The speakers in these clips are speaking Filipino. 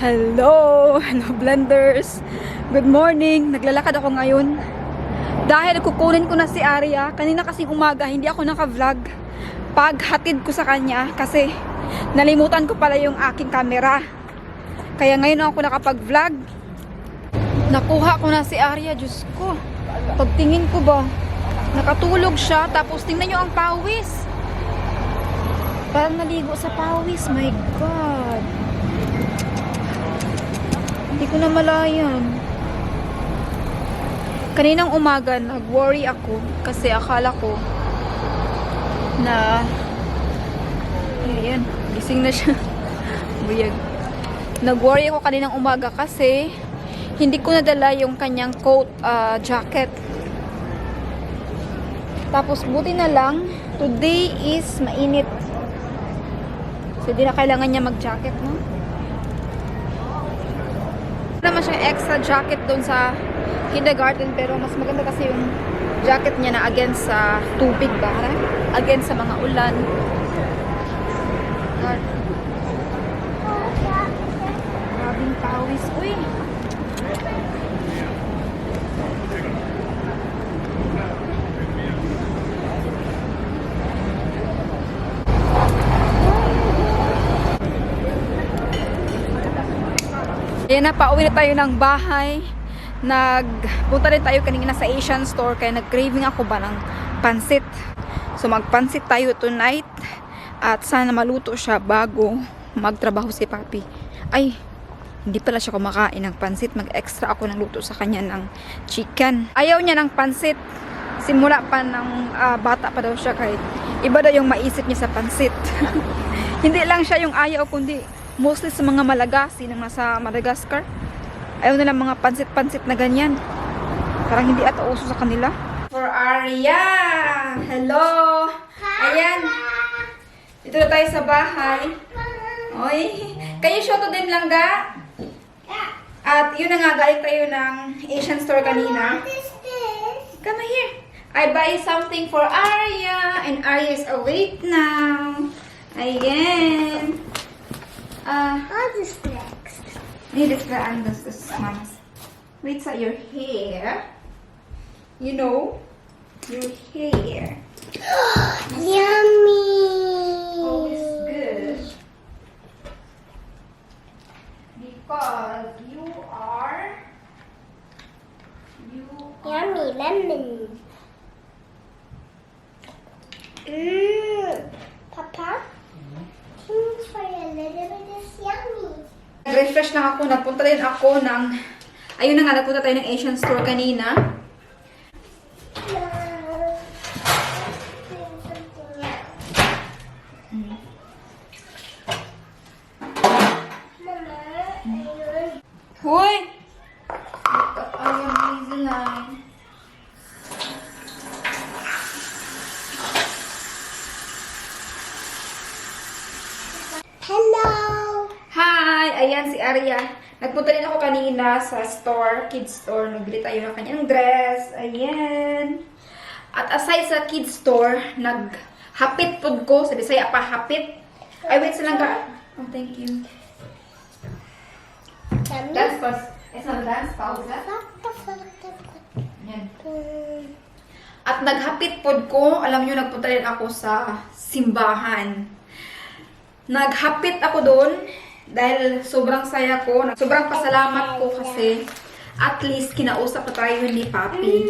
Hello! Hello, blenders! Good morning! Naglalakad ako ngayon. Dahil kukunin ko na si Arya. Kanina kasing umaga, hindi ako naka-vlog. Paghatid ko sa kanya kasi nalimutan ko pala yung aking camera. Kaya ngayon ako nakapag-vlog. Nakuha ko na si Arya. Diyos ko. Pagtingin ko ba, nakatulog siya. Tapos tingnan nyo ang pawis. Parang naligo sa pawis. My God. Hindi ko na malayan. Kaninang umaga, nag-worry ako kasi akala ko na ayan, gising na siya. Buyag. Nag-worry ako kaninang umaga kasi hindi ko nadala yung kanyang coat, jacket. Tapos buti na lang, today is mainit. So, di na kailangan niya mag-jacket, no? Naman siyang extra jacket doon sa kindergarten, pero mas maganda kasi yung jacket niya na against sa tubig ba? Against sa mga ulan. Grabing pawis. Uy! Ayan na, pauwi na tayo ng bahay. Nagpunta rin tayo kanina sa Asian store kaya nag-craving ako ba ng pansit. So magpansit tayo tonight at sana maluto siya bago magtrabaho si Papi. Ay, hindi pala siya kumakain ng pansit. Mag-extra ako ng luto sa kanya ng chicken. Ayaw niya ng pansit. Simula pa ng bata pa daw siya kahit iba daw yung maisip niya sa pansit. Hindi lang siya yung ayaw kundi mostly sa mga Malagasy na nasa Madagascar. Ayaw nila mga pansit-pansit na ganyan. Parang hindi ata uso sa kanila. For Arya! Hello! Ayan. Dito na tayo sa bahay. Oy. Can you show to them lang ga? At yun na nga, galing tayo ng Asian store kanina. Come here. I buy something for Arya. And Arya is awake now. Ayan. I'll just next. Need this and this mamas. Wait sa your hair. You know, your hair. Yummy. Always good. Because you are Yummy lemon. Papa, can you try a little bit of this yummy? Refresh lang ako. Nagpunta rin ako ng ayun na nga, nagpunta tayo ng Asian store kanina. Hoy! Look at our Hazeline. Hello. Hi! Ayan si Arya. Nagpunta din ako kanina sa store, kids store. Nagbili tayo ng kanyang dress. Ayan. At aside sa kids store, naghapit food ko. Sa Bisaya pa, hapit. Ay, wait silang ka. Oh, thank you. Dance first. It's not dance, pausa. Ayan. At naghapit food ko. Alam nyo, nagpunta rin ako sa simbahan. Naghapit ako doon. Dahil sobrang saya ko, sobrang pasalamat ko kasi at least kinausap na tayo ni Papi.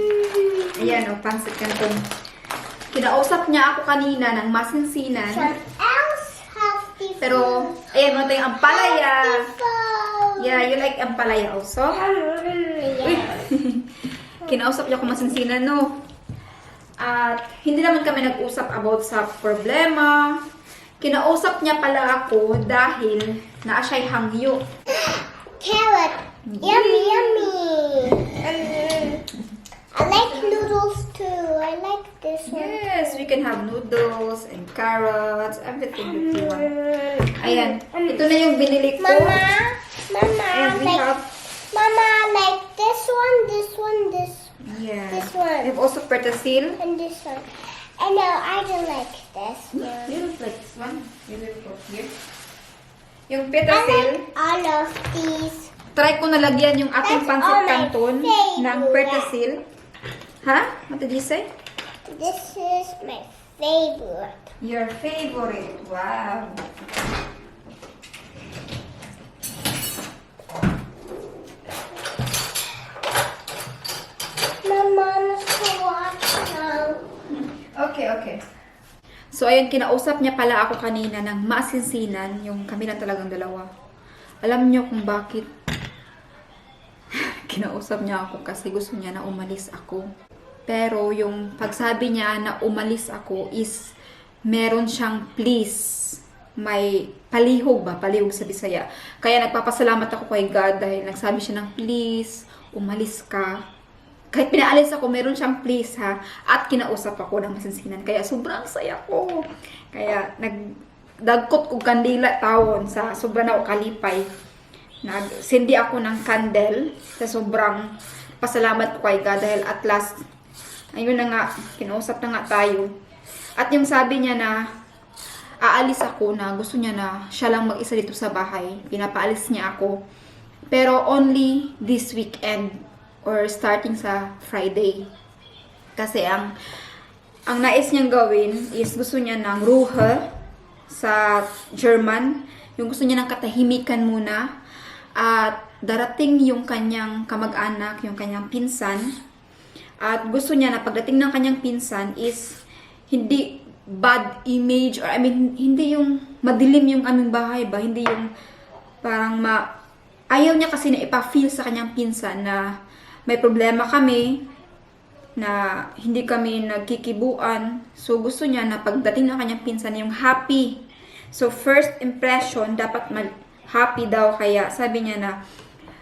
Ayan o, pansit ka na doon. Kinausap niya ako kanina ng masinsinan. Some else healthy Pero, ayan mo tayong ampalaya. food. Yeah, you like ampalaya also? Uy! Kinausap niya ako masinsinan, no? At hindi naman kami nag-usap about sa problema. Kinausap niya pala ako dahil naa siya'y hangyo. Carrot. Yummy, yummy. I like noodles too. I like this one. Yes, we can have noodles and carrots, everything that you want. Ayan, ito na yung binili ko. Mama, And we like, have, Mama, like this one, this one, this, yeah. this one. We have also pertasil. and this one. I know, I don't like this one. You don't like this one. You will put here. Yung I petasil, like all of these. try ko nalagyan yung ating That's pancit all my canton ng favorite. petasil. Ha? What did you say? This is my favorite. Your favorite. Wow. My mom's to watch now. Okay, okay. So, ayun, kinausap niya pala ako kanina ng maasinsinan, yung kami lang talagang dalawa. Alam niyo kung bakit kinausap niya ako kasi gusto niya na umalis ako. Pero yung pagsabi niya na umalis ako is meron siyang please. May palihog ba? Palihog sa Bisaya. Kaya nagpapasalamat ako kay God dahil nagsabi siya ng please, umalis ka. Kahit pinaalis ako, meron siyang please ha. At kinausap ako ng masinsinan. Kaya sobrang saya ko. Kaya nagdagkot ko kandila tawon sa sobrang na kalipay. Nagsindi ako ng candle sa sobrang pasalamat ko kay God dahil at last, ayun na nga, kinausap na nga tayo. At yung sabi niya na aalis ako na gusto niya na siya lang mag-isa dito sa bahay. Pinapaalis niya ako. Pero only this weekend or starting sa Friday. Kasi ang nais niyang gawin is gusto niya ng Ruhe sa German. Yung gusto niya ng katahimikan muna. At darating yung kanyang kamag-anak, yung kanyang pinsan. At gusto niya na pagdating ng kanyang pinsan is hindi bad image or hindi yung madilim yung aming bahay ba, hindi yung parang ayaw niya kasi na ipa-feel sa kanyang pinsan na may problema kami, na hindi kami nagkikibuan. So gusto niya na pagdating ng kanyang pinsan yung happy. So first impression dapat happy daw, kaya sabi niya na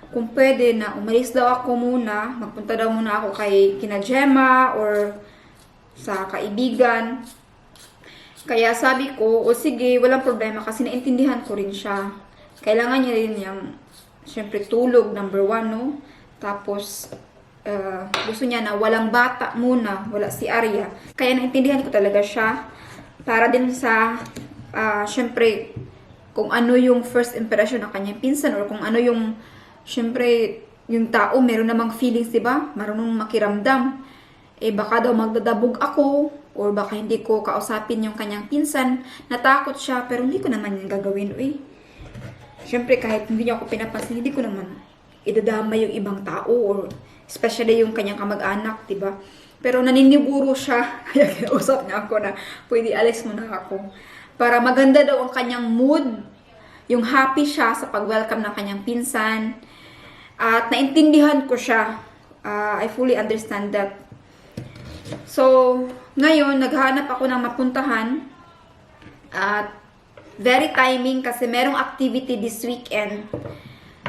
kung pwede na umalis daw ako muna, magpunta daw muna ako kay kina Gemma or sa kaibigan. Kaya sabi ko, o sige, walang problema kasi naintindihan ko rin siya. Kailangan niya rin yung, syempre, tulog, number 1, no? Tapos, gusto niya na walang bata muna, wala si Arya. Kaya naintindihan ko talaga siya. Para din sa, syempre, kung ano yung first impression ng kanyang pinsan or kung ano yung, syempre, yung tao, meron namang feelings, diba? Marunong makiramdam. Baka daw magdadabog ako or baka hindi ko kausapin yung kanyang pinsan. Natakot siya, pero hindi ko naman yung gagawin. Syempre, kahit hindi niya ako pinapansin, hindi ko naman idadama yung ibang tao or especially yung kanyang kamag-anak, diba? Pero naniniburo siya, kaya kinausap niya ako na pwede alis mo na ako. Para maganda daw ang kanyang mood, yung happy siya sa pag-welcome ng kanyang pinsan. At naintindihan ko siya. I fully understand that. So, ngayon, naghahanap ako ng mapuntahan. At very timing kasi merong activity this weekend.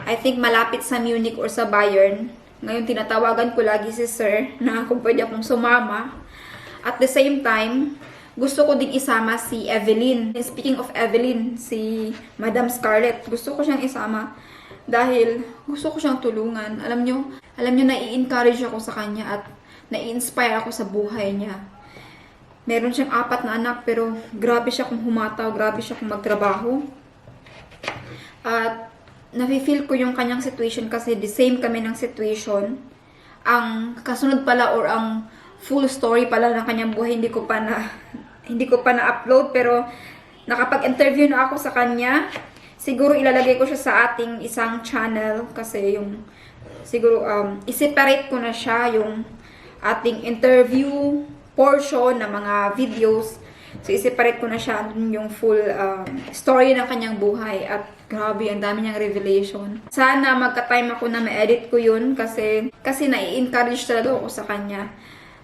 I think malapit sa Munich or sa Bayern. Ngayon, tinatawagan ko lagi si Sir na kung pwede akong sumama. At the same time, gusto ko din isama si Evelyn. Speaking of Evelyn, si Madam Scarlett, gusto ko siyang isama dahil gusto ko siyang tulungan. Alam nyo, nai-encourage ako sa kanya at nai-inspire ako sa buhay niya. Meron siyang 4 na anak pero grabe siya kung humataw, grabe siya kung magtrabaho. At nafe-feel ko yung kanyang situation kasi the same kami ng situation. Ang kasunod pala or ang full story pala ng kanyang buhay hindi ko pa na-upload pero nakapag-interview na ako sa kanya. Siguro ilalagay ko siya sa ating isang channel kasi yung siguro i-separate ko na siya yung ating interview portion ng mga videos. So, i-separate ko na siya yung full story ng kanyang buhay. At grabe, ang dami niyang revelation. Sana magka-time ako na ma-edit ko yun kasi nai-encourage talaga ako sa kanya.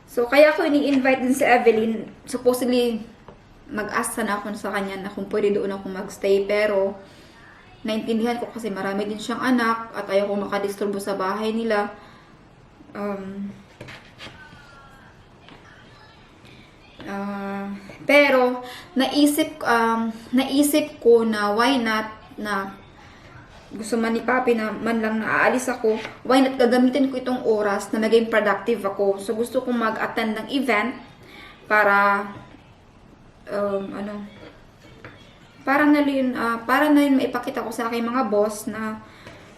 So, kaya ako ini-invite din si Evelyn. Supposedly, mag-ask na ako sa kanya na kung pwede doon ako magstay. Pero, naintindihan ko kasi marami din siyang anak at ayaw ko makadisturbo sa bahay nila. Pero naisip ko na why not na gusto man ni Papi na man lang naaalis ako, why not gagamitin ko itong oras na maging productive ako. So gusto kong mag-attend ng event para para na yun maipakita ko sa aking mga boss na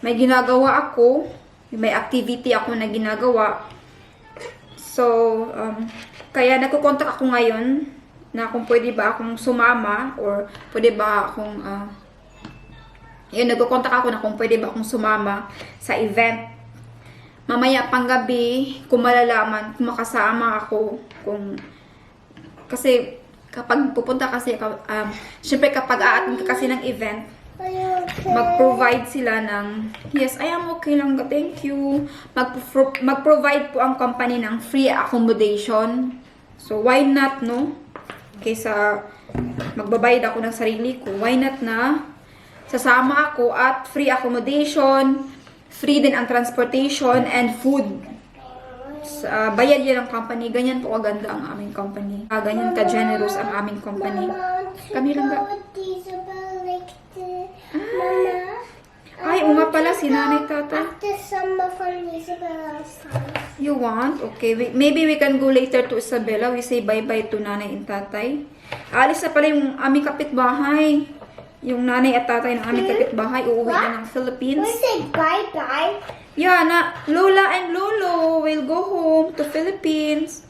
may ginagawa ako, may activity ako na ginagawa. So, kaya nagko-contact ako ngayon na kung pwede ba akong sumama or pwede ba akong nagko-contact ako na kung pwede ba akong sumama sa event. Mamaya pang gabi, kung malalaman, kung makasama ako, kasi kapag pupunta kasi, syempre kapag a-attend ka kasi ng event, Are you okay? mag-provide sila ng, yes, I am okay lang, thank you. Mag-provide po ang company ng free accommodation. So, why not, no? Kaysa magbabayad ako ng sarili ko, why not na sasama ako at free accommodation, free din ang transportation and food. Bayad yan ang company. Ganyan po kaganda ang aming company. Ganyan ka-generous ang aming company. Kami lang ba? Mama, Ay, nga pala, si nanay tata. after summer from Isabella's house. You want? Okay. Maybe we can go later to Isabela. We say bye-bye to nanay and tatay. Alis na pala yung aming kapitbahay. Yung nanay at tatay ng aming kapitbahay. Uuwi na ng Philippines. We say bye-bye. Yeah, Lola and Lolo will go home to Philippines.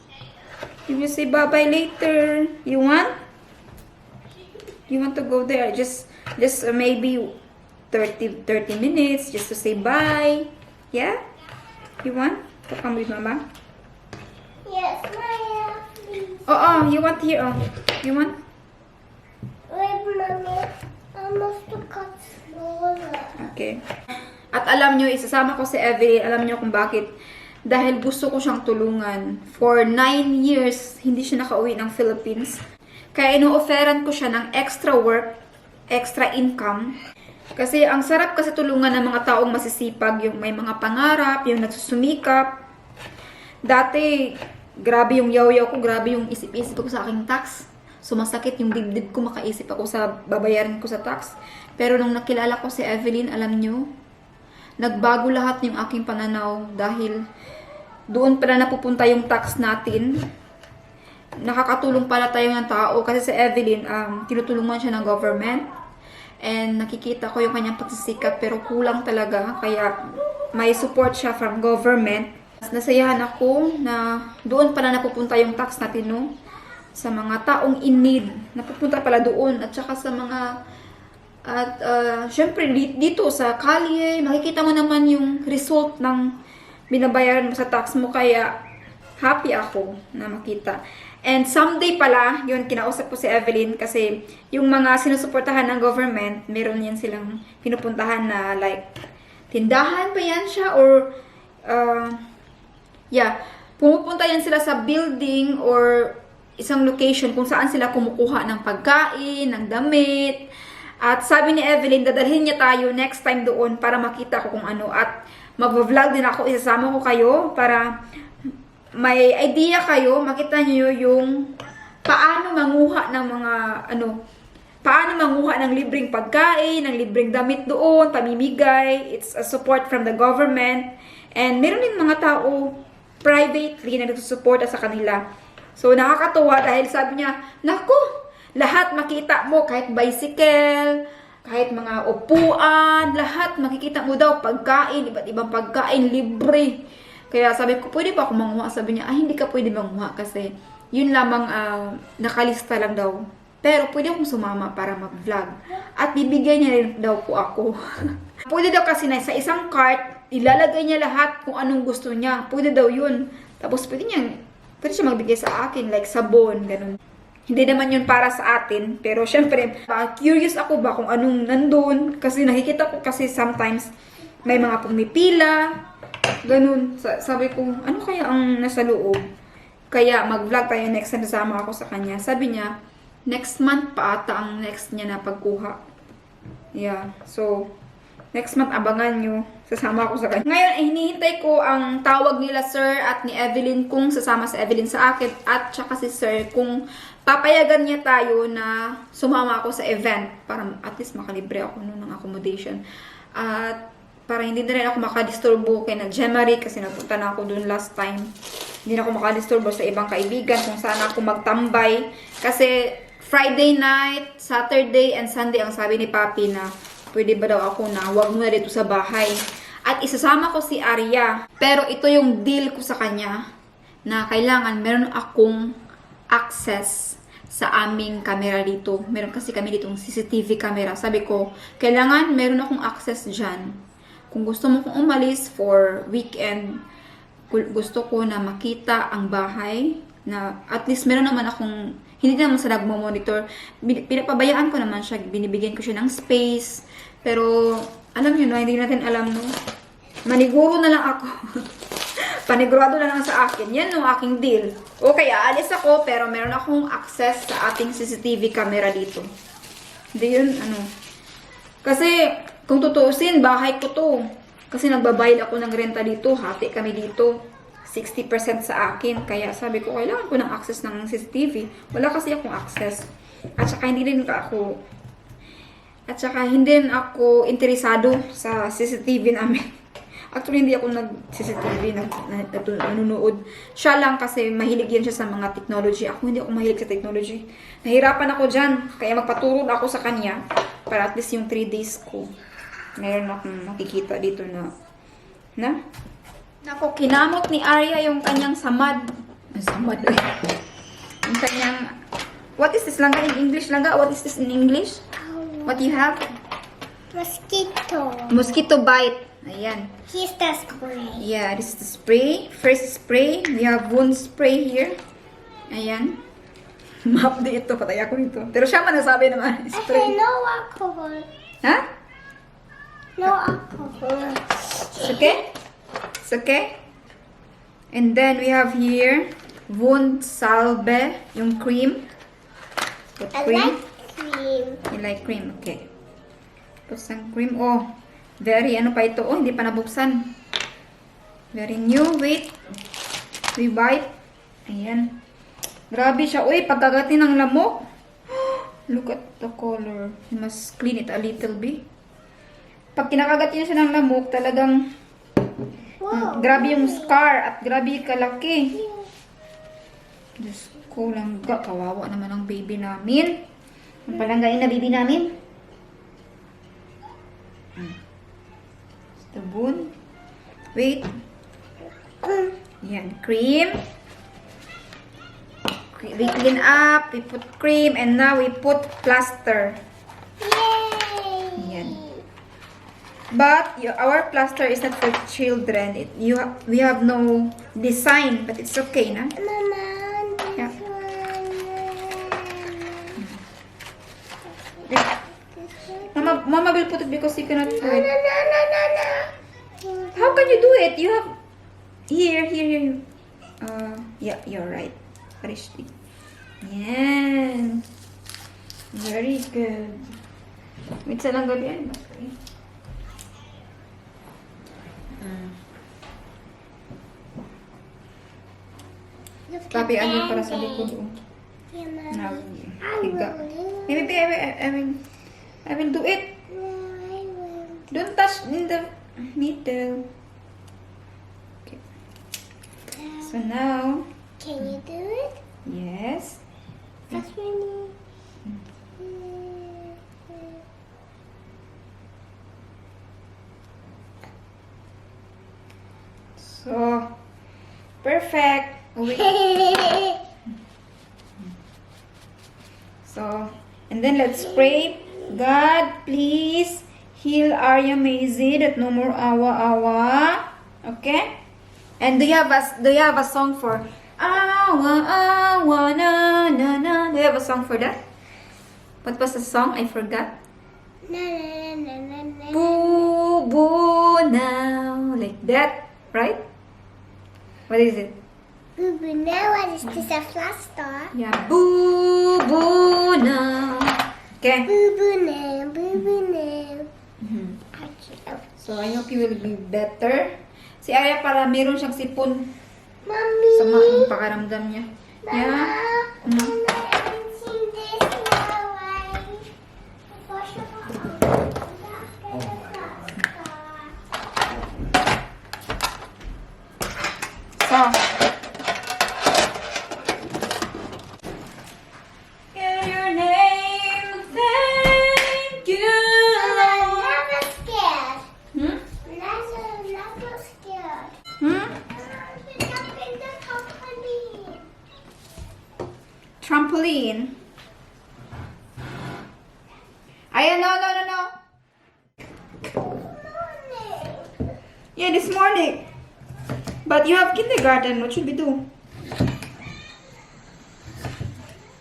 You will say bye-bye later. You want? You want to go there? Just maybe 30 minutes just to say bye. Yeah? You want to come with Mama? Yes, Maya, please. Oh, you want here? Oh, you want? Wait, Mommy. I must cut smaller. Okay. At alam nyo, isasama ko si Evelyn. Alam nyo kung bakit. Dahil gusto ko siyang tulungan. For 9 years, hindi siya nakauwi ng Philippines. Kaya ino-offeran ko siya ng extra work, extra income. Kasi ang sarap kasi tulungan ng mga taong masisipag, yung may mga pangarap, yung nagsusumikap. Dati, grabe yung yaw-yaw ko, grabe yung isip-isip ko sa aking tax. Sumasakit yung dibdib ko, makaisip ako sa babayaran ko sa tax. Pero nung nakilala ko si Evelyn, alam nyo, nagbago lahat yung aking pananaw dahil doon pala napupunta yung tax natin. Nakakatulong pala tayo ng tao kasi si Evelyn, tinutulungan siya ng government. And nakikita ko yung kanyang pagsisikap pero kulang talaga. Kaya may support siya from government. Nasayahan ako na doon pala napupunta yung tax natin, no? Sa mga taong in need. Napupunta pala doon. At saka sa mga syempre dito sa kalye, makikita mo naman yung result ng binabayaran mo sa tax mo. Kaya happy ako na makita. And someday pala, yun, kinausap ko si Evelyn kasi yung mga sinusuportahan ng government, meron yan silang pinupuntahan na like, tindahan pa yan siya or, pumupunta yan sila sa building or isang location kung saan sila kumukuha ng pagkain, ng damit. At sabi ni Evelyn, dadalhin niya tayo next time doon para makita ko kung ano. At mag-vlog din ako, isasama ko kayo para may idea kayo, makita niyo yung paano manguha ng mga paano manguha ng libreng pagkain, ng libreng damit doon, pamimigay. It's a support from the government. And meron din mga tao privately na nagsusuporta sa kanila. So nakakatuwa dahil sabi niya, naku, lahat makita mo, kahit bicycle, kahit mga upuan, lahat makikita mo daw pagkain, iba't ibang pagkain, libre. Kaya sabi ko, pwede ba ako manguha? Sabi niya, hindi ka pwede manguha kasi yun lamang nakalista lang daw. Pero pwede akong sumama para mag-vlog. At bibigyan niya rin daw po ako. Pwede daw kasi na sa isang cart, ilalagay niya lahat kung anong gusto niya. Pwede daw yun. Tapos pwede siya magbigay sa akin, like sabon, ganun. Hindi naman yun para sa atin. Pero syempre, curious ako ba kung anong nandun. Kasi nakikita ko kasi sometimes may mga pumipila. Ganun. Sabi ko, ano kaya ang nasa loob? Kaya mag-vlog tayo next time, sama ako sa kanya. Sabi niya, next month pa ata ang next niya na pagkuha. Yeah. So, next month abangan nyo. Sasama ako sa kanya. Ngayon, hinihintay ko ang tawag nila Sir at ni Evelyn kung sasama si Evelyn sa akin at saka si Sir kung papayagan niya tayo na sumama ako sa event para at least makalibre ako ng accommodation. At para hindi na rin ako makadisturbo kay na Jemarie kasi napunta na ako dun last time. Hindi na ako makadisturbo sa ibang kaibigan kung saan ako magtambay. Kasi Friday night, Saturday, and Sunday ang sabi ni Papi na pwede ba daw ako na wag muna dito sa bahay. At isasama ko si Arya. Pero ito yung deal ko sa kanya na kailangan meron akong access sa aming camera dito. Meron kasi kami ditong CCTV camera. Sabi ko, kailangan meron akong access dyan. Kung gusto mo kong umalis for weekend, gusto ko na makita ang bahay, na at least meron naman akong, hindi naman sa nagmo-monitor, pinapabayaan ko naman siya, binibigyan ko siya ng space, pero alam niyo na, hindi natin alam, no? Maniguro na lang ako. Panigurado na lang sa akin. Yan no, aking deal. Okay, aalis ako, pero meron akong access sa ating CCTV camera dito. Hindi yun, ano. Kasi, kung tutuusin, bahay ko to. Kasi nagbabayad ako ng renta dito, hati kami dito. 60% sa akin. Kaya sabi ko, kailangan ko ng access ng CCTV. Wala kasi akong access. At saka hindi rin ako interesado sa CCTV namin. Actually, hindi ako nag-CCTV, nanonood. Siya lang kasi mahilig yan siya sa mga technology. Ako hindi ako mahilig sa technology. Nahirapan ako dyan. Kaya magpaturo ako sa kanya para at least yung 3 days ko. Meron akong makikita dito na Nako, kinamot ni Arya yung kanyang samad. Samad eh. Yung kanyang, what is this langga in English? Langga, what is this in English? What you have? Mosquito. Mosquito bite. Ayan. Here's the spray. Yeah, this is the spray. First spray. We have wound spray here. Ayan. Map di ito. Patay ako nito. Pero siya man nasabi naman. Okay, Spray. no alcohol. Ha? No alcohol. It's okay? It's okay? And then we have here wound salve, yung cream. Put I cream. like cream. You like cream? Okay. Put some cream. Oh, very ano pa ito? Oh, hindi pa nabuksan. Very new. Wait. We bite. Ayan. Grabe siya. Uy, pagkagati ng lamok. Look at the color. You must clean it a little bit. Pag kinakagat niya siya ng lamok, talagang grabe yung scar at grabe yung kalaki. Diyos ko, langga. Kawawa naman ang baby namin. Ang palanggain na baby namin. Sabon. Wait. Yan. Cream. We clean up. We put cream. And now we put plaster. Yay! Yan. But our plaster is not for children. We have no design, but it's okay, na? Mama, this Yeah. one. Mama will put it because you cannot do No, it. no, no, no, no, no. How can you do it? You have here. Yeah, you're right. Parishti. Yan. Very good. Minsan lang gabi yan. Look at Papi, ano para sa that. likod? Oh. Yeah, Mama. Now, I higa. will. Maybe I will do it. No, I will. Don't touch in the middle. Okay. So now, Can you do it? yes. That's really. So, perfect. Wait. So, and then let's pray. God, please heal Arya Maisie that no more awa-awa. Okay? And do you have a song for awa awa na na na? Do you have a song for that? What was the song? I forgot. Na, na, na, na, na. Boo boo now, like that, right? What is it? Boo boo now, what is this, a plaster? Yeah, boo boo now. Okay. Boo boo now, boo boo now. Mhm. Okay, oh. So I hope you will be better. Si Arya para meron siyang sipon Mommy. sa mga pakaramdam niya. Mama, Yeah. can I haven't seen this now, right? Wash your So, hear your name. trampoline. Ayan, no. Yeah, this morning. But you have kindergarten. What should we do?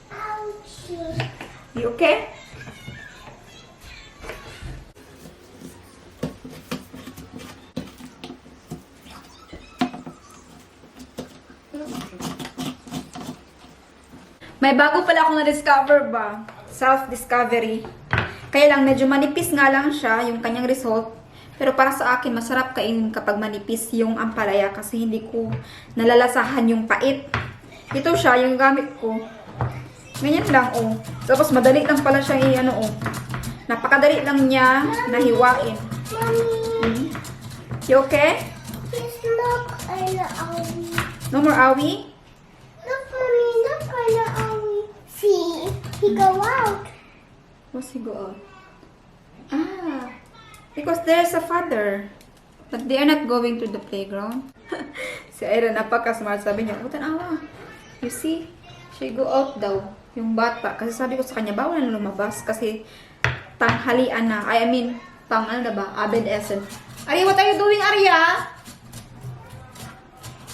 Ouchie. You okay? May bago pala akong na-discover ba? Self-discovery. Kaya lang, medyo manipis nga lang siya, yung kanyang result. Pero para sa akin, masarap kainin kapag manipis yung ampalaya kasi hindi ko nalalasahan yung pait. Ito siya, yung gamit ko. Ganyan lang, oh. Tapos madali lang pala siya oh. Napakadali lang niya nahiwain. Mommy, You okay? please look an owie. No more awi? Look, Mommy, look an owie. See, he go out. What's he go out? Ah, because there's a father. But they are not going to the playground. Si Ira napaka-smart. Sabi niya, tanawa. You see? She go out daw. Yung bata. Kasi sabi ko sa kanya, bawal na lumabas. Kasi tanghalian na. I mean, ano na ba? Abed Essen. Ari, what are you doing, Arya?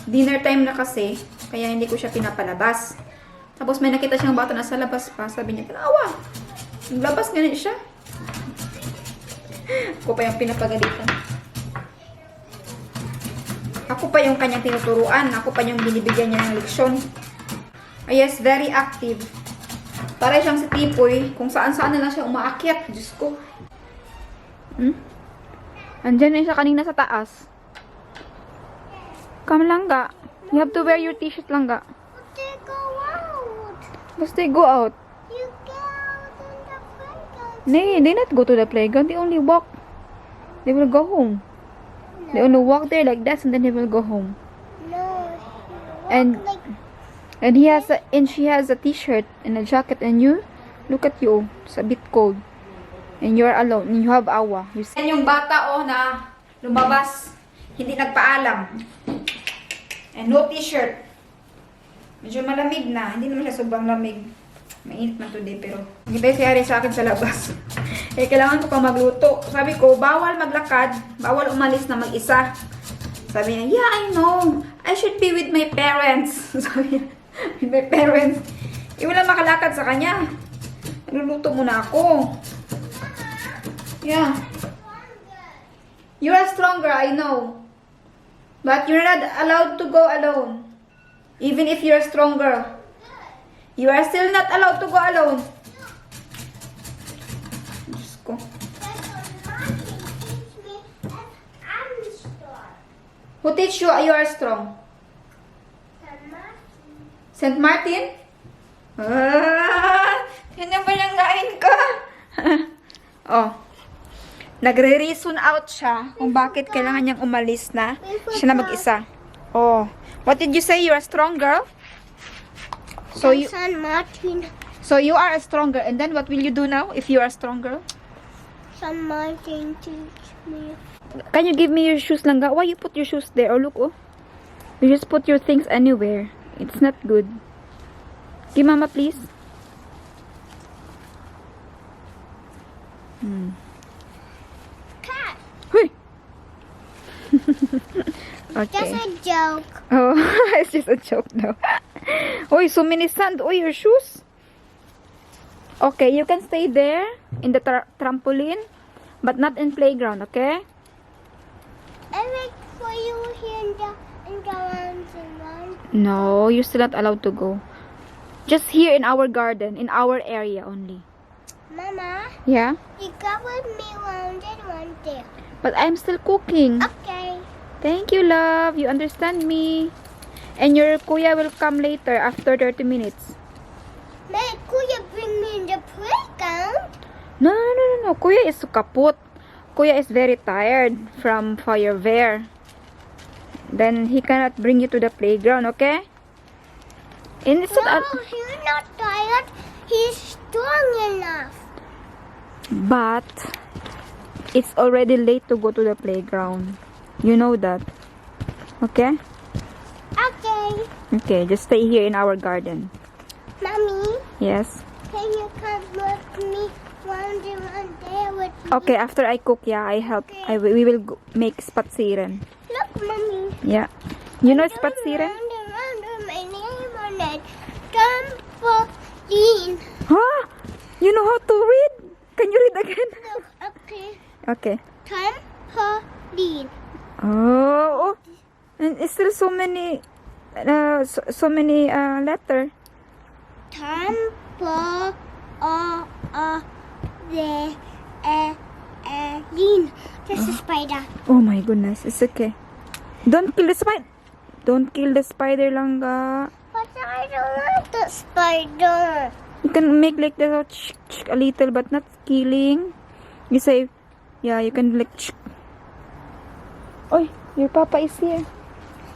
Dinner time na kasi. Kaya hindi ko siya pinapalabas. Tapos may nakita siyang bata na sa labas pa. Sabi niya, tanawa. Naglabas ganun siya. Ako pa yung pinapagalitan. Ako pa yung kanyang tinuturuan. Ako pa yung binibigyan niya ng leksyon. Ay, yes, very active. Para siyang si Tipoy. Kung saan-saan na lang siya umaakyat. Diyos ko. Andyan na siya kanina sa taas. Come langga. You have to wear your t-shirt langga. But they go out. Basta they go out. You go out in the playground. Nay, they not go to the playground. They only walk. They will go home. They only walk there like that and then they will go home. No. And Like, and she has a t-shirt and a jacket and you look at you. It's a bit cold. And you're alone. And you have awa. You see? Yung bata na lumabas. Hindi nagpaalam. And no t-shirt. Medyo malamig na. Hindi naman siya sobrang lamig. Mainit man today pero hintay si Ari sa akin sa labas. Kailangan ko pa magluto. Sabi ko, bawal maglakad. Bawal umalis na mag-isa. Sabi niya, yeah, I know. I should be with my parents. Sabi niya, with my parents. Wala makalakad sa kanya. Nagluluto muna ako. Yeah. You are stronger, I know. But you're not allowed to go alone. Even if you're stronger. You are still not allowed to go alone. Diyos ko. Who teach you you are strong? St. Martin? Yan na ba yung lain ka? Oh. Nagre-reason out siya kung bakit kailangan niyang umalis na siya na mag-isa. Oh. What did you say? You are strong, girl? So you San Martin. So you are a strong girl. And then what will you do now if you are a strong girl? San Martin teach me. Can you give me your shoes, Langga? Why you put your shoes there? Oh, look, oh. You just put your things anywhere. It's not good. Give Mama, please. Cat. Huy! Just Okay. a joke. Oh, it's just a joke now. Oy, so many sand. Oy, your shoes. Okay, you can stay there in the trampoline, but not in playground, okay? I wait for you here in the mountain. No, you're still not allowed to go. Just here in our garden, in our area only. Mama, Yeah? you go with me one day. But I'm still cooking. Okay. Thank you, love. You understand me. And your kuya will come later after 30 minutes. May, could you bring me in the playground? No. Kuya is kaput. Kuya is very tired from fire. Then he cannot bring you to the playground, okay? And it's not No, he's not tired. He's strong enough. but it's already late to go to the playground. You know that. Okay? Okay. Okay, just stay here in our garden. Mommy, Yes. can you come with me one day with me? Okay, after I cook, yeah, I help. We will make spatsiren. Look, Mommy. Yeah. You know spatsiren? My name on it. Trampoline. Huh? You know how to read? Can you read again? Look, okay. Okay. Trampoline. Oh, and it's still so many, so many letter. Lean. There's a spider. Oh my goodness, it's okay. Don't kill the spider. Don't kill the spider, Langga. But I don't want the spider. You can make like the a little, but not killing. You say, yeah, you can like. Oy, your papa is here.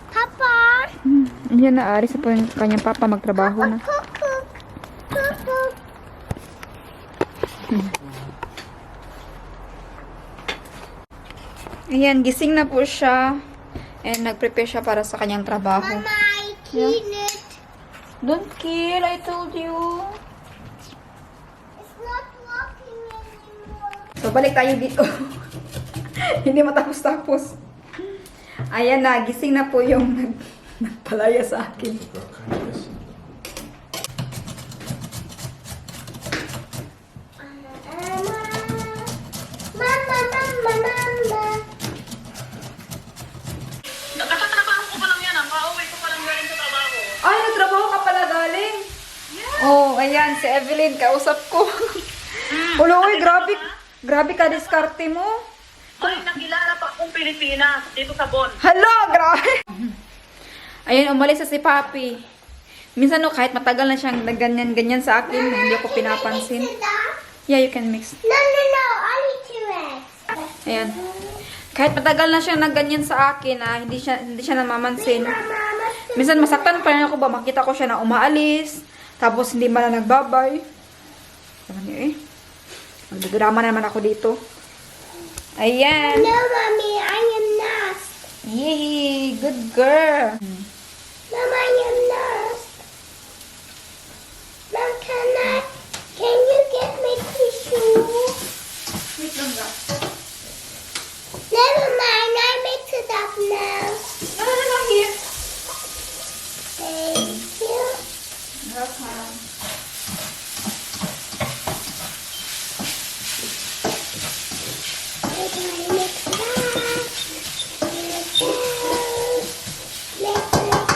Papa. Yan na, aris na po yung kanyang papa magtrabaho na. Cook, cook. Cook, cook. Ayan, gising na po siya. And nag-prepare siya para sa kanyang trabaho. Mama, I clean it. Don't kill, I told you. It's not walking anymore. So, balik tayo dito. Hindi matapos-tapos. Ayan na, gising na po yung nagpalaya sa akin. Mama, mama, mama. Nakatrabaho ko pa lang yan. Pauwi ko pa lang galing sa trabaho. Ay, nagtrabaho ka pala galing? Oh, ayan, si Evelyn, kausap ko. Ulo, uy, grabe, grabe ka diskarte mo. Ay, nakilala pa akong Pilipinas dito sa Bon. Hello, grabe. Ayun, umalis sa si Papi. Minsan no, kahit matagal na siyang ganyan-ganyan sa akin, hindi ako pinapansin. Yeah, you can mix. No, no, no. Only two eggs. Ayan. Kahit matagal na siyang nagganyan sa akin, hindi siya namamansin. Minsan masaktan pa rin ako ba, makita ko siya na umaalis, tapos hindi man na nagbabay. Sabi niyo eh. Magdigrama naman ako dito. Ayan. No, mommy, I am lost. Yay, good girl. Mom, I am lost. Mom, can you get me tissue? Wait lang ga. Never mind, I mix it up now. No, here. Thank you. Welcome. Where do I mix it up? Mix it up. Mix it up.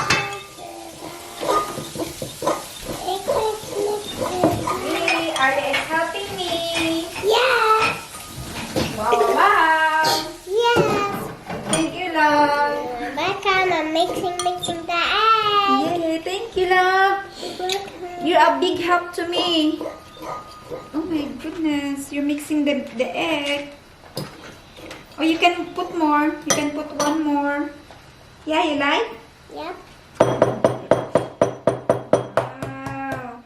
Yay, Arya is helping me. Yes. Wow, wow. Yes. Thank you, love. Welcome, I'm mixing the egg. Yay, thank you, love. You're a big help to me. Oh my goodness, you're mixing the egg. Oh, you can put more. You can put one more. Yeah, you like? Yep. Wow.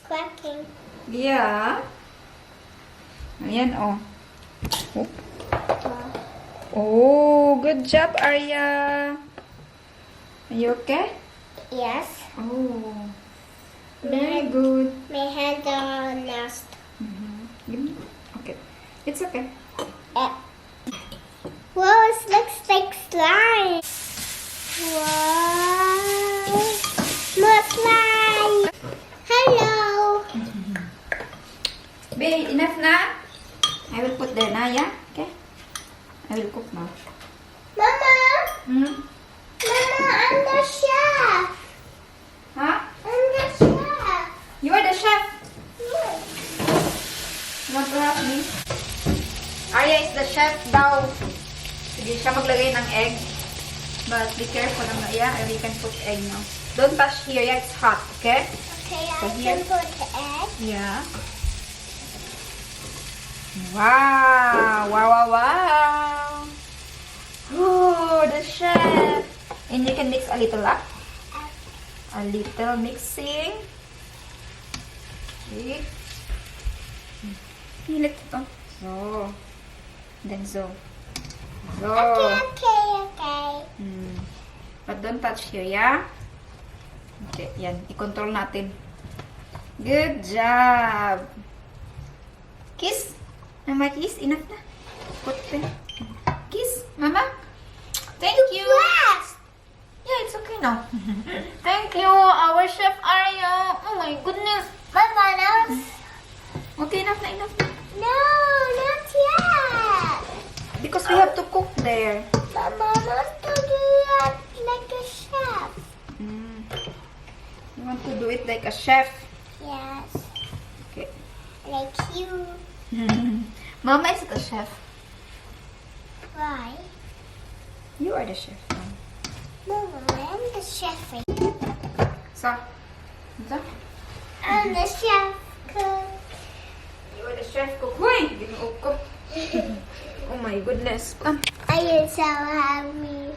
Cracking. Yeah. Ayan, oh. Oh. Oh, good job, Arya. Are you okay? Yes. Oh, very good. My hands are lost. Give me. Okay. It's okay. Whoa, it looks like slime. Wow. More slime. Hello. Babe, enough na? I will put there na, yeah? Okay? I will cook now. Mama. Hmm? Mama, I'm the chef. Huh? I'm the chef. You are the chef. Yes. You want to help me? Arya is the chef daw. Sige siya maglagay ng egg. But be careful naman. Yeah, we can put egg now. Don't touch here. Yeah, it's hot. Okay? Okay, I So here- can put the egg. Yeah. Wow! Wow, wow, wow! Oh, the chef! And you can mix a little up. A little mixing. Okay. Hilit ito. So. Then so. So. Okay. But don't touch here, yeah? Okay, yan. I-control natin. Good job. Kiss. Mama, kiss. Enough na. Put pen. Kiss. Mama. Thank you. Yes. Yeah, it's okay now. Thank you, our Chef Arya. Oh my goodness. Mama, now. Okay, enough na, enough na. No, not yet. Because we have to cook there. Mama wants to do that like a chef. You want to do it like a chef. Yes, Okay. like you. Mama is the chef. Why? You are the chef. Mama, I'm the chef. So, I'm the chef cook. you are the chef cook. Hoy! Ginuog ko. Oh my goodness. I am so happy.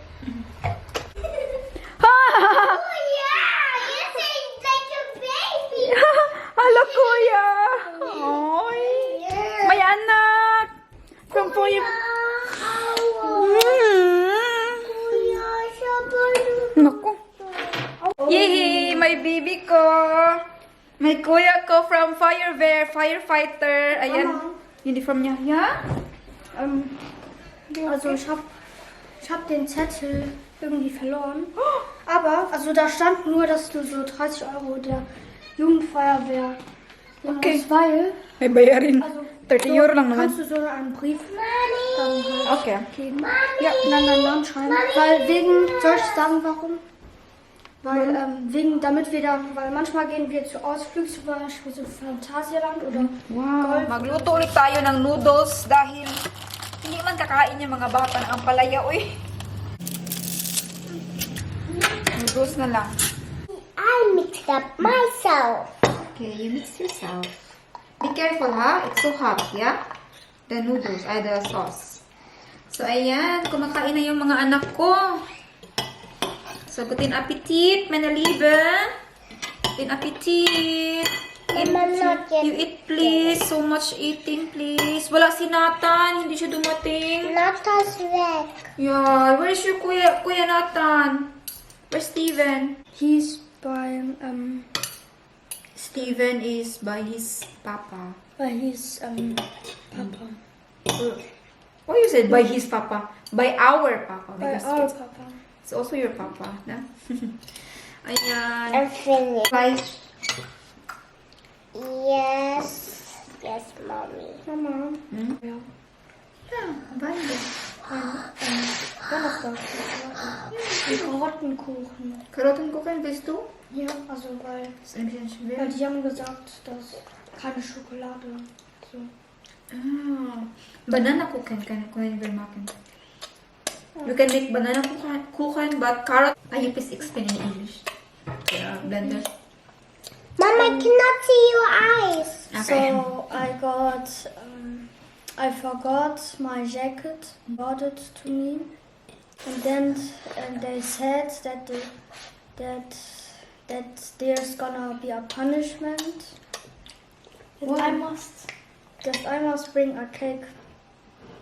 Oh yeah, you sound like a baby. Hello, Kuya! Oy! May anak! From Kuya. Naku. Yay! May baby ko! May kuya ko from Firefighter. Ayan. Uniform niya. Ja? Also ich hab den Zettel irgendwie verloren. Aber, also da stand nur, dass du so 30 € der Jugendfeuerwehr Okay. hast, weil May bayarin. also 30 so Euro lang naman. kannst du so einen Brief dann halt Okay. geben. Ja, dann schreiben. Weil wegen, soll ich sagen warum? Weil damit wir da, weil manchmal gehen wir zu Ausflügen, zum Beispiel so Phantasialand oder Wow. Magluto ulit tayo ng noodles dahil hindi man kakain yung mga bata ng ampalaya. Uy. Noodles na lang. I mixed up myself. Okay, you mix yourself. Be careful, ha? It's so hot, yeah? The noodles, the sauce. So, ayan. Kumakain na yung mga anak ko. So, guten Appetit, meine Liebe. Guten Appetit. Mama, not yet. You eat, please. So much eating, please. Wala si Nathan. Hindi siya dumating. Not us red. Yeah. Where is your Kuya Nathan? Where's Steven? he's by Steven is by his papa. his Papa. Oh, you said by his papa. By our papa. By Because our it's, Papa. it's also your papa. Na? Ayan. I'm finished. Bye. Yes. Yes, mommy. Mama. Hmm? Ja. Ja, bye. Donnerstag. Die Karottenkuchen. Karottenkuchen willst du? Ja, also weil Das ist ein bisschen schwer. die haben gesagt, dass keine Schokolade. So. Ah, banana können wir machen. You can make banana kuchen, but carrot. You please explain in English. Yeah, blender. Mama, I cannot see your eyes. Okay. So I forgot my jacket, brought it to me, and then they said that there's gonna be a punishment. What? I must bring a cake.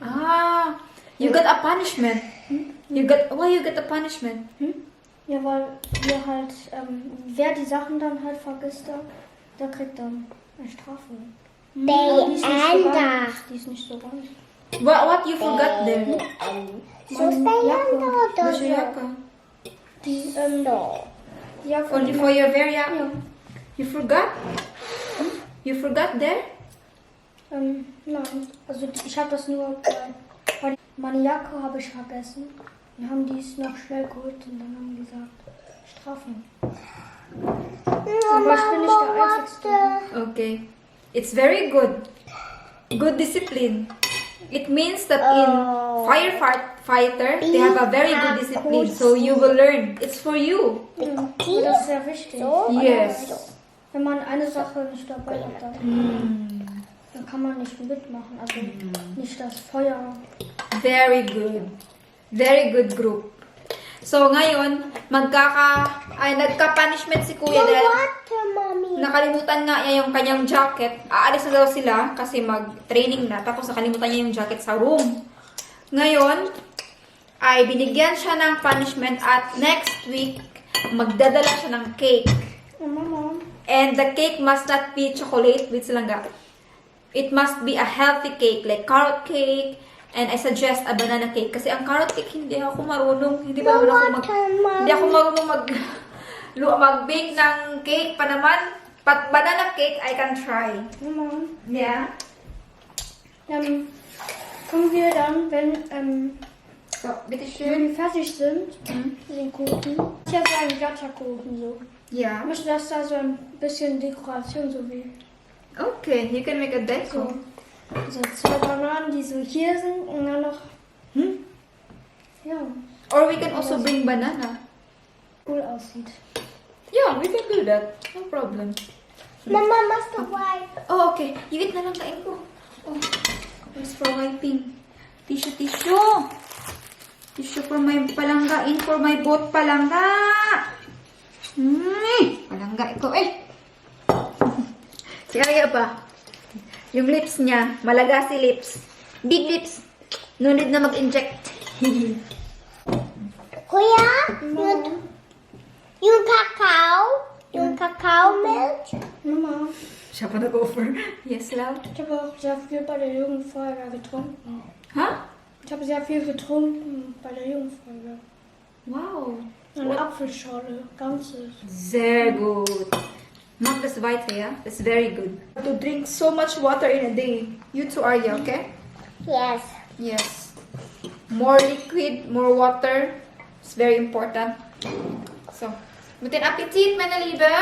Ah, you got a punishment. Why you get a punishment? Ja, weil wir halt, wer die Sachen dann halt vergisst, der kriegt dann eine Strafe. They Die ist nicht so and ganz. Die ist nicht so ganz. What you forgot there? So stay Jacke. Welche Jacke? Die, No. die Jacke. Von die Feuerwehrjacke? Ja. You forgot? You forgot there? Nein. Also ich habe das nur, weil meine Jacke habe ich vergessen. Dann haben die es noch schnell geholt und dann haben die gesagt, Strafen. Aber ich bin nicht der Einzige. Okay. It's very good. Good discipline. It means that in firefighter, they have a very good discipline. So you will learn. It's for you. Aber das ist sehr wichtig. Yes. Wenn man eine Sache nicht dabei hat, dann kann man nicht mitmachen. Also nicht das Feuer. Very good. Very good group. So ngayon, nagka-punishment si Kuya dahil Water, mommy. nakalimutan nga niya yung kanyang jacket. Aalis na daw sila kasi mag-training na. Tapos nakalimutan niya yung jacket sa room. Ngayon, ay binigyan siya ng punishment at next week, magdadala siya ng cake. Mama. And the cake must not be chocolate with silangga. It must be a healthy cake, like carrot cake. And I suggest a banana cake. Kasi ang carrot cake, hindi ako marunong. Hindi pa naman ako hindi ako marunong mag-bake ng cake pa naman. But banana cake, I can try. Mama, Yeah. kommen wir dann, wenn So, bitte wenn schön. die fertig sind, mit den Kuchen. Ich habe so einen Glatterkuchen so. Yeah. Ich möchte, dass da so ein bisschen Dekoration so wie Okay, you can make a deco. so 2 Bananen, die so hier sind und dann noch. Ja, Or we can also bring banana. cool aussieht. Yeah, we can do that. No problem. Mama must wipe. Oh, okay. You eat na lang kain ko. Oh, where's for wiping? Tissue, tissue. Tissue for my palangga. In for my boat palangga. Palangga ito eh. Si Arya ba? Yung lips niya, Malagasy lips. Big lips. No need na mag-inject. Kuya, yung cacao? Yung cacao milk? Mama, Siya pa nag-offer. Yes, love. ich habe auch sehr viel bei der Jugendfeuerwehr getrunken. Ha? Ich habe sehr viel getrunken bei der Jugendfeuerwehr. Wow. Eine Apfelschorle, ganzes. Sehr gut. Mach das weiter, ja? That's very good. To drink so much water in a day. You too, Arya, okay? Yes. Yes. More liquid, more water. It's very important. So, guten Appetit, meine Liebe.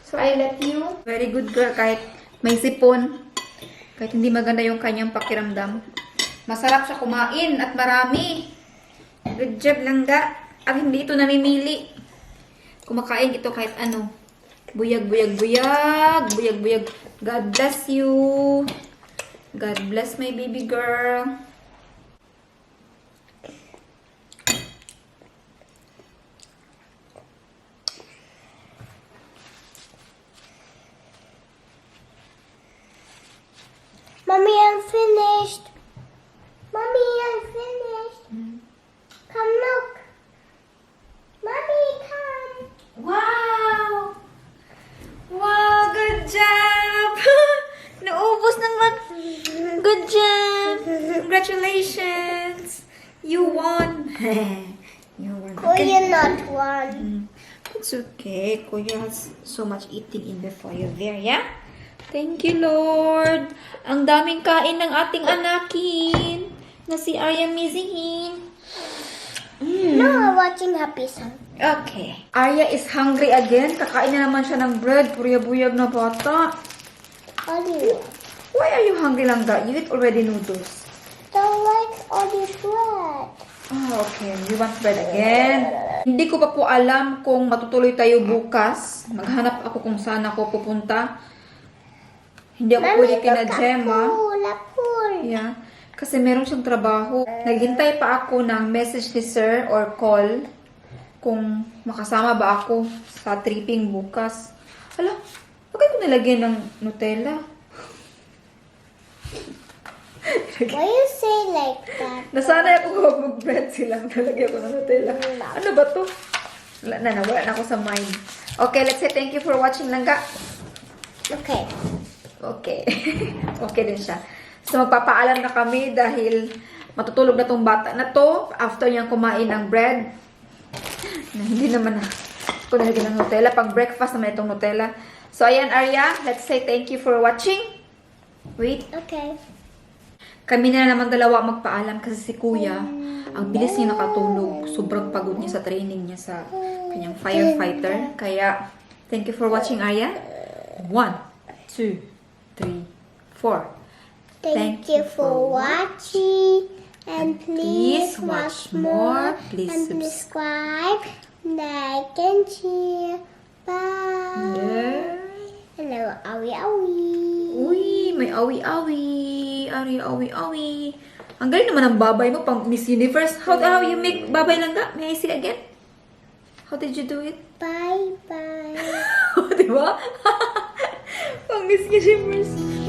So, I let you. Very good girl, kahit may sipon. Kahit hindi maganda yung kanyang pakiramdam. Masarap siya kumain at marami. Good job, langga. At hindi ito namimili. Kumakain ito kahit ano. Buyag, buyag, buyag. Buyag, buyag. God bless you. God bless my baby girl. Mommy, I'm finished. Mommy, I'm finished. Come look. Mommy, come. Wow! Wow, good job! Naubos ng Good job! Congratulations! You won! You won. Kuya not one. It's okay. Kuya has so much eating in the fire there, yeah? Thank you, Lord. Ang daming kain ng ating anakin na si Arya Mizihin. Now I'm watching Happy Song. Okay. Arya is hungry again. Kakain na naman siya ng bread. Purya-buyag na bata. All you Why are you hungry lang ga? You eat already noodles. don't like all this bread. Oh, okay. You want bread again? Hindi ko pa po alam kung matutuloy tayo bukas. Maghanap ako kung saan ako pupunta. Hindi ako pwede kina Gemma. Lapul. Yeah. Kasi meron siyang trabaho. Naghintay pa ako ng message ni sir or call kung makasama ba ako sa tripping bukas. Hala, bakit ko nilagyan ng Nutella? Why you say like that? Nasanay ako kapag mag-bread silang nalagyan ko ng Nutella. Ano ba to? Wala na, nawala na ako sa mind. Okay, let's say thank you for watching langga. Okay. Okay. Okay din siya. So, magpapaalam na kami dahil matutulog na tong bata na to after niyang kumain ng bread. Na hindi naman na ako nalagyan ng Nutella. Pang breakfast naman itong Nutella. So, ayan, Arya. Let's say thank you for watching. Wait. Okay. Kami na naman dalawa magpaalam kasi si Kuya, ang bilis niya nakatulog. Sobrang pagod niya sa training niya sa kanyang firefighter. Kaya, thank you for watching, Arya. 1, 2, 3, 4. Thank you for watching. And please watch more. Please And subscribe, like, and share. Bye. Hello, Awi Awi. Uy, may awi-awi. Arya, awi-awi. Ang galing naman ng babay mo pang Miss Universe. How you make babay lang ga? May I see again? How did you do it? Bye bye. Diba? Pang Miss Universe.